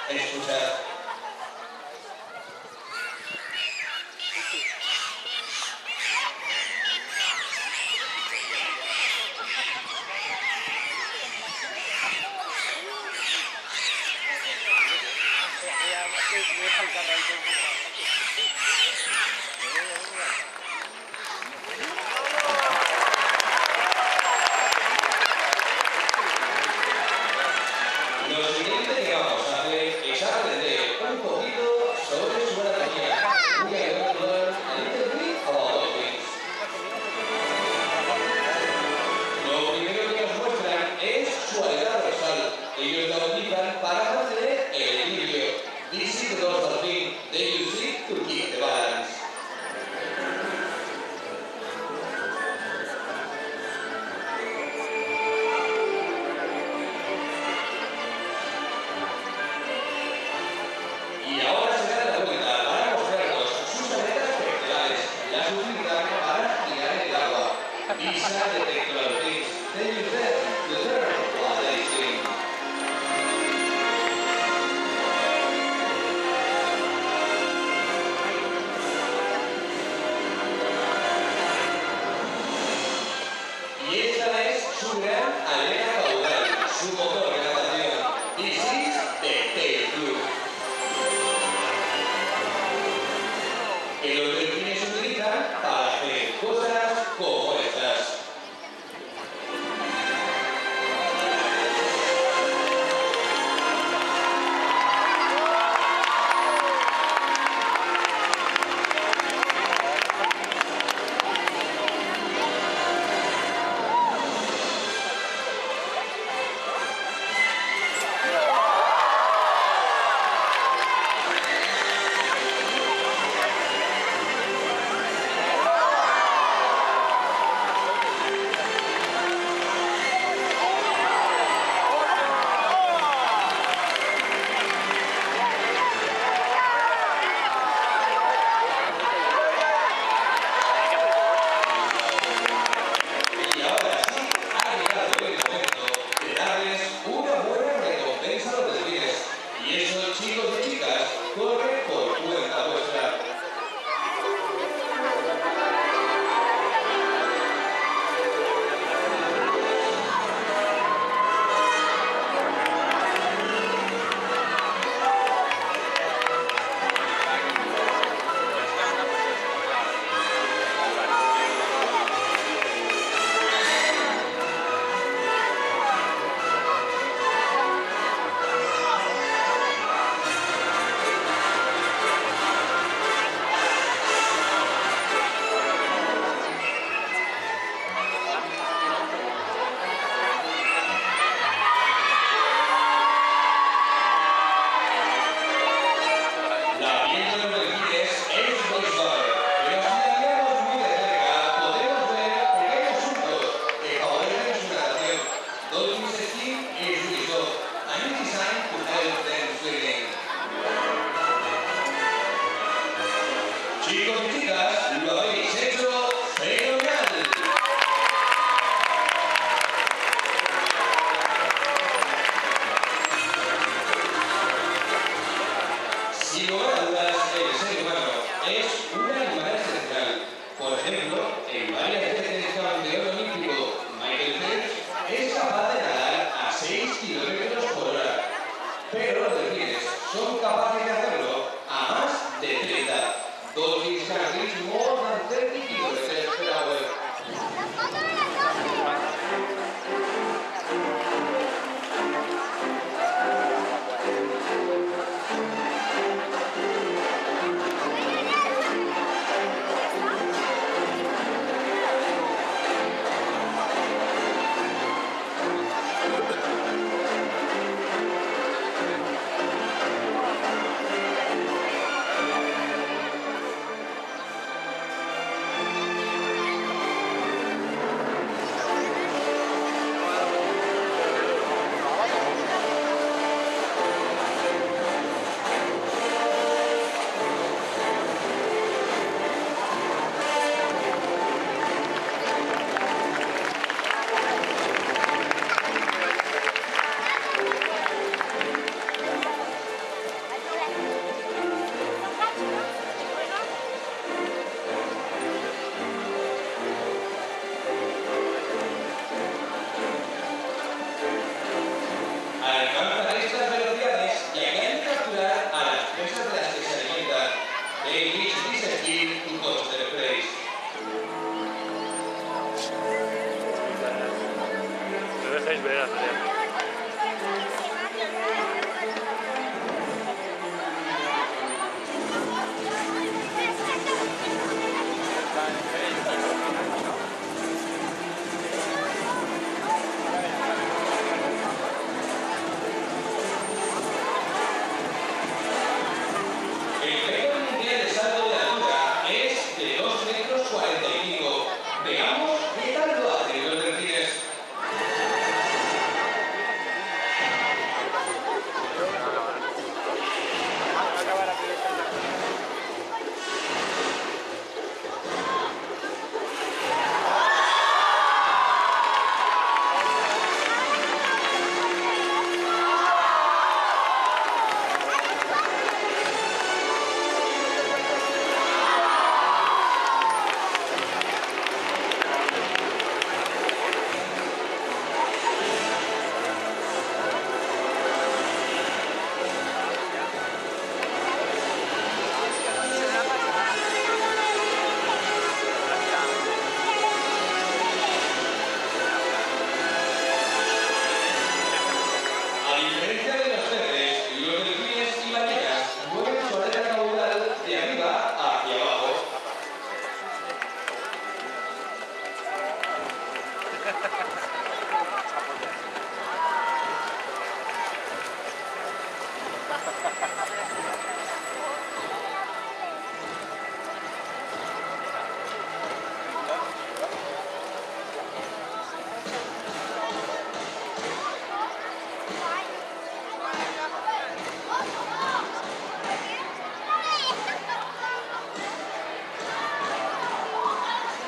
Escuchad. Lo siguiente que vamos a hacer es aprender un poquito sobre su anatomía. We are going to learn a little bit about dolphins. Lo primero que nos muestran es su aleta dorsal. Ellos la utilizan para mantener el equilibrio. This is the dorsal fin. They use it to keep the balance. Y ahora se dan la vuelta para mostrarnos sus aletas pectorales. Las utilizan para girar en el agua. These are the pectoral fins. They use them to turn while they swim. Y esta es su gran aleta caudal, su motor de natación. This is the tail fluke. Que los delfines utilizan para hacer cosas como estas. Y ahora sí, ha llegado el momento de darles una buena recompensa a los delfines. Y eso, chicos y chicas, corre por cuenta vuestra. La piel de los delfines es muy suave, pero si la miramos muy de cerca podemos ver pequeños surcos que favorecen su natación. Dolphin's skin is really soft and is designed to help them swimming. Chicos y chicas, lo habéis hecho fenomenal. Sin lugar a dudas, el ser humano es un animal excepcional. Por ejemplo, en varias veces campeón olímpico, Michael Phelps es capaz de nadar a 6 kilómetros por hora. Pero los delfines son capaces de hacerlo a más de 30. Dolphins can reach more than 30 kilometers per hour.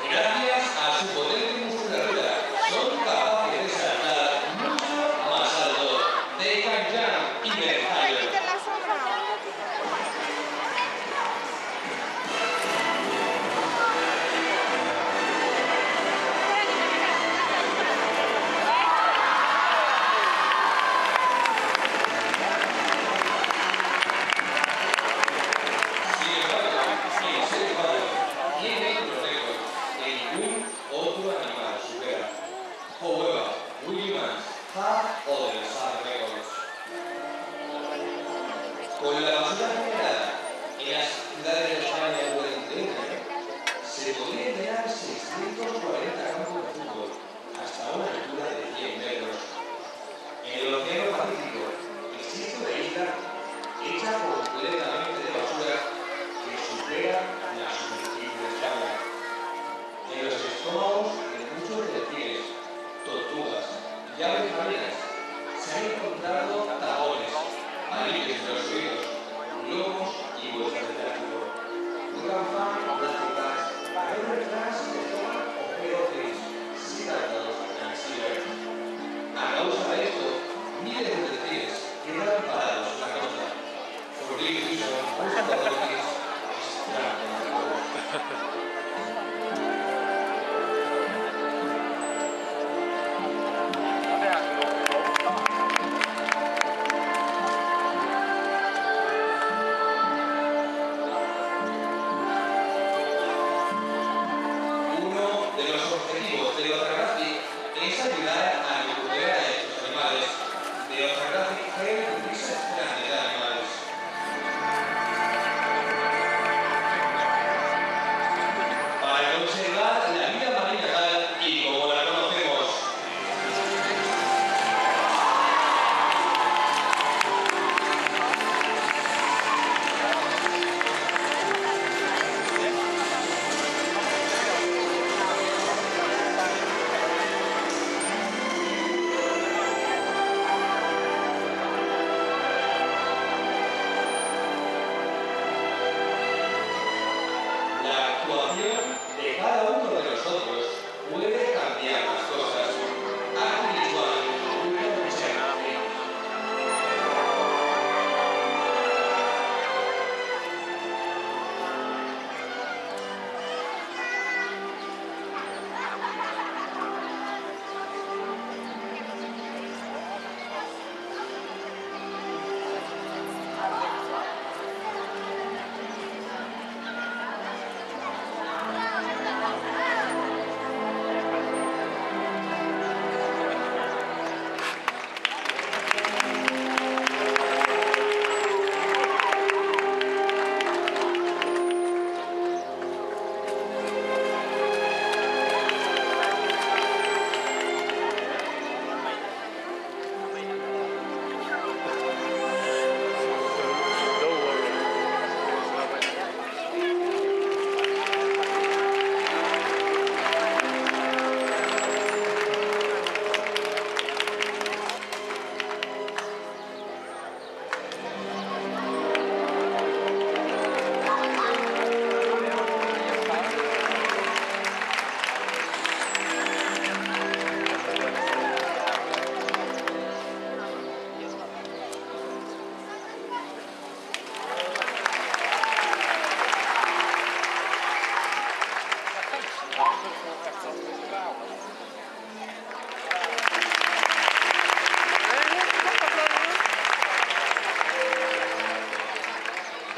Gracias a su potente musculatura, son capaces de saltar mucho más alto. They can jump even higher. Sin embargo, el ser humano tiene los récords que ningún otro animal supera. However, we humans have other sad records. Con la basura generada en las ciudades de España durante un año, se podrían llenar 640 campos de fútbol hasta una altura de 100 metros. En el Océano Pacífico existe una isla hecha completamente de basura que supera la superficie de España. En los estómagos de muchos delfines, tortugas y aves marinas se han encontrado tapones, alivos de los oídos, globos y bolsas de plástico. Juegan plásticas, alrededor de toman objetos citardos en silver. A causa de esto, miles de delfines quedan parados en la costa. For this reason, most of the dolphins strand on the coast. Uno de los objetivos de Oceanographic es ayudar a recuperar a estos animales. The Oceanographic Help Research Plan de animales. Para conservar la vida marina tal y como la conocemos. La actuación de cada uno de nosotros puede cambiar las cosas. Acting is one, we can change things.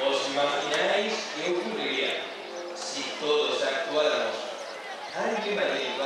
¿Os imagináis qué ocurriría si todos actuáramos tan bien